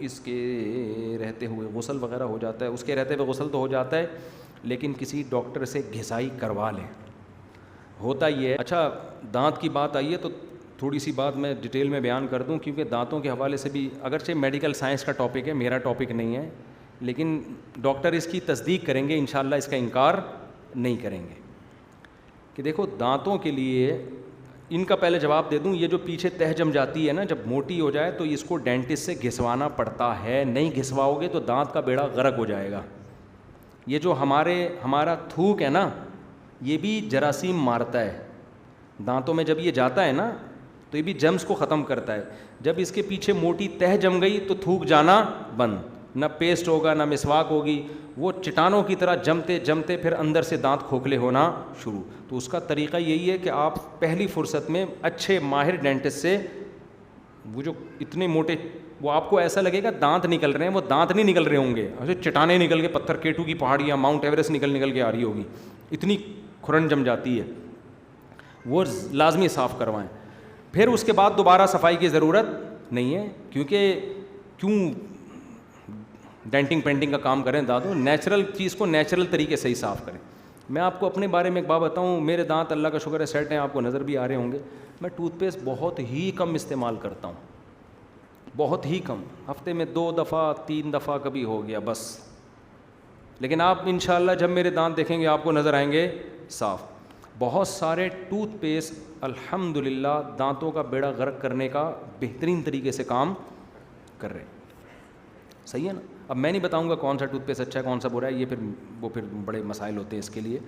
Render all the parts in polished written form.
اس کے رہتے ہوئے غسل وغیرہ ہو جاتا ہے, اس کے رہتے ہوئے غسل تو ہو جاتا ہے, لیکن کسی ڈاکٹر سے گھسائی کروا لیں. ہوتا یہ ہے. اچھا دانت کی بات آئی ہے تو تھوڑی سی بات میں ڈیٹیل میں بیان کر دوں, کیونکہ دانتوں کے حوالے سے بھی اگرچہ میڈیکل سائنس کا ٹاپک ہے, میرا ٹاپک نہیں ہے, لیکن ڈاکٹر اس کی تصدیق کریں گے انشاءاللہ, اس کا انکار نہیں کریں گے. کہ دیکھو دانتوں کے لیے ان کا پہلے جواب دے دوں, یہ جو پیچھے تہ جم جاتی ہے نا, جب موٹی ہو جائے تو اس کو ڈینٹسٹ سے گھسوانا پڑتا ہے, نہیں گھسواؤ گے تو دانت کا بیڑا غرق ہو جائے گا. یہ جو ہمارا تھوک ہے نا, یہ بھی جراثیم مارتا ہے دانتوں میں, جب یہ جاتا ہے نا تو یہ بھی جرمز کو ختم کرتا ہے. جب اس کے پیچھے موٹی تہ جم گئی تو تھوک جانا بند, نہ پیسٹ ہوگا نہ مسواک ہوگی, وہ چٹانوں کی طرح جمتے جمتے پھر اندر سے دانت کھوکھلے ہونا شروع. تو اس کا طریقہ یہی ہے کہ آپ پہلی فرصت میں اچھے ماہر ڈینٹسٹ سے, وہ جو اتنے موٹے, وہ آپ کو ایسا لگے گا دانت نکل رہے ہیں, وہ دانت نہیں نکل رہے ہوں گے, ایسے چٹانیں نکل کے پتھر کیٹو کی پہاڑیاں, ماؤنٹ ایوریسٹ نکل کے آ رہی ہوگی, اتنی کھرن جم جاتی ہے, وہ لازمی صاف کروائیں. پھر اس کے بعد دوبارہ صفائی کی ضرورت نہیں ہے, کیوں ڈینٹنگ پینٹنگ کا کام کریں دانتوں, نیچرل چیز کو نیچرل طریقے سے ہی صاف کریں. میں آپ کو اپنے بارے میں ایک بات بتاؤں, میرے دانت اللہ کا شکر ہے سیٹ ہیں, آپ کو نظر بھی آ رہے ہوں گے. میں ٹوتھ پیسٹ بہت ہی کم استعمال کرتا ہوں, بہت ہی کم, ہفتے میں 2 دفعہ 3 دفعہ کبھی ہو گیا بس. لیکن آپ انشاءاللہ جب میرے دانت دیکھیں گے آپ کو نظر آئیں گے صاف. بہت سارے ٹوتھ پیسٹ الحمدللہ دانتوں کا بیڑا غرق کرنے کا بہترین طریقے سے کام کر رہے ہیں. صحیح ہے نا. اب میں نہیں بتاؤں گا کون سا ٹوتھ پیسٹ اچھا ہے کون سا برا ہے, یہ پھر بڑے مسائل ہوتے ہیں اس کے لیے.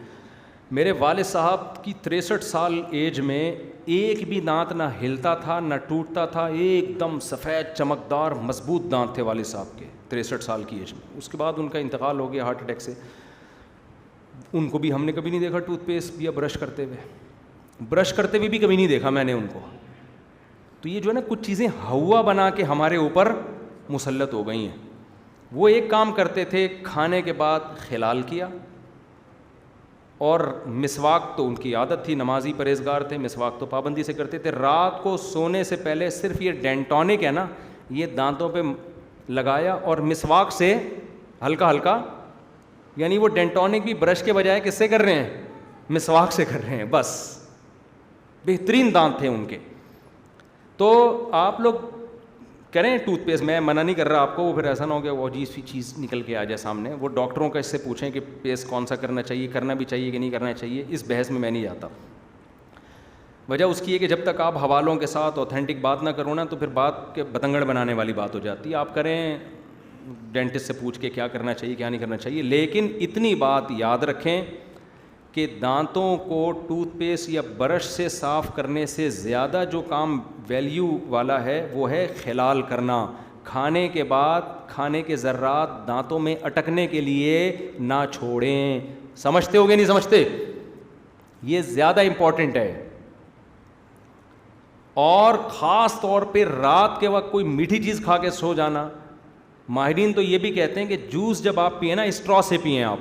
میرے والد صاحب کی 63 سال ایج میں ایک بھی دانت نہ ہلتا تھا نہ ٹوٹتا تھا, ایک دم سفید چمکدار مضبوط دانت تھے والد صاحب کے 63 سال کی ایج میں. اس کے بعد ان کا انتقال ہو گیا ہارٹ اٹیک سے. ان کو بھی ہم نے کبھی نہیں دیکھا ٹوتھ پیسٹ یا برش کرتے ہوئے بھی کبھی نہیں دیکھا میں نے ان کو. تو یہ جو ہے نا کچھ چیزیں ہوا بنا کے ہمارے اوپر مسلط ہو گئی ہیں. وہ ایک کام کرتے تھے, کھانے کے بعد خلال کیا, اور مسواک تو ان کی عادت تھی, نمازی پرہیزگار تھے, مسواک تو پابندی سے کرتے تھے. رات کو سونے سے پہلے صرف یہ ڈینٹونک ہے نا, یہ دانتوں پہ لگایا اور مسواک سے ہلکا ہلکا, یعنی وہ ڈینٹونک بھی برش کے بجائے کس سے کر رہے ہیں, مسواک سے کر رہے ہیں بس. بہترین دانت تھے ان کے. تو آپ لوگ کریں ٹوتھ پیسٹ, میں منع نہیں کر رہا آپ کو, وہ پھر ایسا نہ ہو کہ وہ عجیب سی چیز نکل کے آ جائے سامنے. وہ ڈاکٹروں کا اس سے پوچھیں کہ پیسٹ کون سا کرنا چاہیے, کرنا بھی چاہیے کہ نہیں کرنا چاہیے, اس بحث میں نہیں جاتا. وجہ اس کی ہے کہ جب تک آپ حوالوں کے ساتھ اوتھینٹک بات نہ کرو نا تو پھر بات کے بتنگڑ بنانے والی بات ہو جاتی ہے. آپ کریں ڈینٹسٹ سے پوچھ کے کیا کرنا چاہیے کیا نہیں کرنا چاہیے. لیکن اتنی بات یاد رکھیں کہ دانتوں کو ٹوتھ پیسٹ یا برش سے صاف کرنے سے زیادہ جو کام ویلیو والا ہے وہ ہے خلال کرنا. کھانے کے بعد کھانے کے ذرات دانتوں میں اٹکنے کے لیے نہ چھوڑیں. سمجھتے ہو گے نہیں سمجھتے, یہ زیادہ امپورٹنٹ ہے. اور خاص طور پہ رات کے وقت کوئی میٹھی چیز کھا کے سو جانا. ماہرین تو یہ بھی کہتے ہیں کہ جوس جب آپ پئیں نا اسٹرا سے پئیں آپ,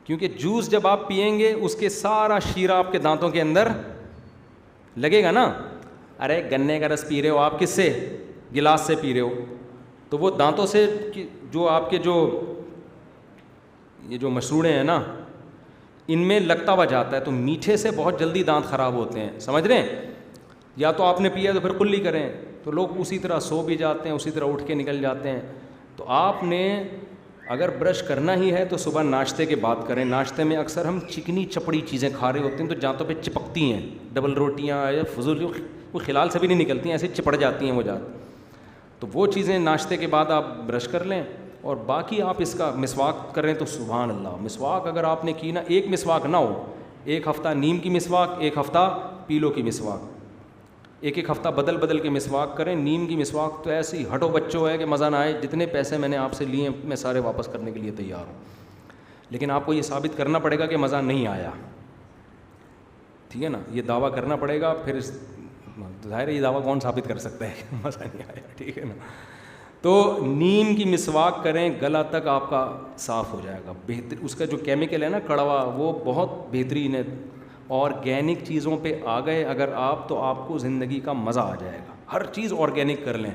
کیونکہ جوس جب آپ پئیں گے اس کے سارا شیرہ آپ کے دانتوں کے اندر لگے گا نا. ارے گنے کا رس پی رہے ہو آپ, کس سے, گلاس سے پی رہے ہو, تو وہ دانتوں سے جو آپ کے یہ جو مسوڑے ہیں نا ان میں لگتا ہوا جاتا ہے, تو میٹھے سے بہت جلدی دانت خراب ہوتے ہیں. سمجھ رہے ہیں. یا تو آپ نے پیا تو پھر کلی کریں, تو لوگ اسی طرح سو بھی جاتے ہیں, اسی طرح اٹھ کے نکل جاتے ہیں. تو آپ نے اگر برش کرنا ہی ہے تو صبح ناشتے کے بعد کریں. ناشتے میں اکثر ہم چکنی چپڑی چیزیں کھا رہے ہوتے ہیں تو دانتوں پہ چپکتی ہیں, ڈبل روٹیاں یا فضول, وہ خلال سے بھی نہیں نکلتی ہیں, ایسے چپڑ جاتی ہیں وہ دانت. تو وہ چیزیں ناشتے کے بعد آپ برش کر لیں, اور باقی آپ اس کا مسواک کریں تو سبحان اللہ. مسواک اگر آپ نے کی نا, ایک مسواک نہ ہو, ایک ہفتہ نیم کی مسواک, ایک ہفتہ پیلو کی مسواک, ایک ہفتہ بدل کے مسواک کریں. نیم کی مسواک تو ایسی ہٹو بچوں ہے کہ مزہ نہ آئے. جتنے پیسے میں نے آپ سے لیے میں سارے واپس کرنے کے لیے تیار ہوں, لیکن آپ کو یہ ثابت کرنا پڑے گا کہ مزہ نہیں آیا. ٹھیک ہے نا, یہ دعویٰ کرنا پڑے گا. پھر ظاہر ہے یہ دعویٰ کون ثابت کر سکتا ہے کہ مزہ نہیں آیا. ٹھیک ہے نا. تو نیم کی مسواک کریں, گلا تک آپ کا صاف ہو جائے گا. بہتر اس کا جو کیمیکل ہے نا کڑوا, وہ بہت بہترین ہے. آرگینک چیزوں پہ آ گئے اگر آپ, تو آپ کو زندگی کا مزہ آ جائے گا. ہر چیز آرگینک کر لیں.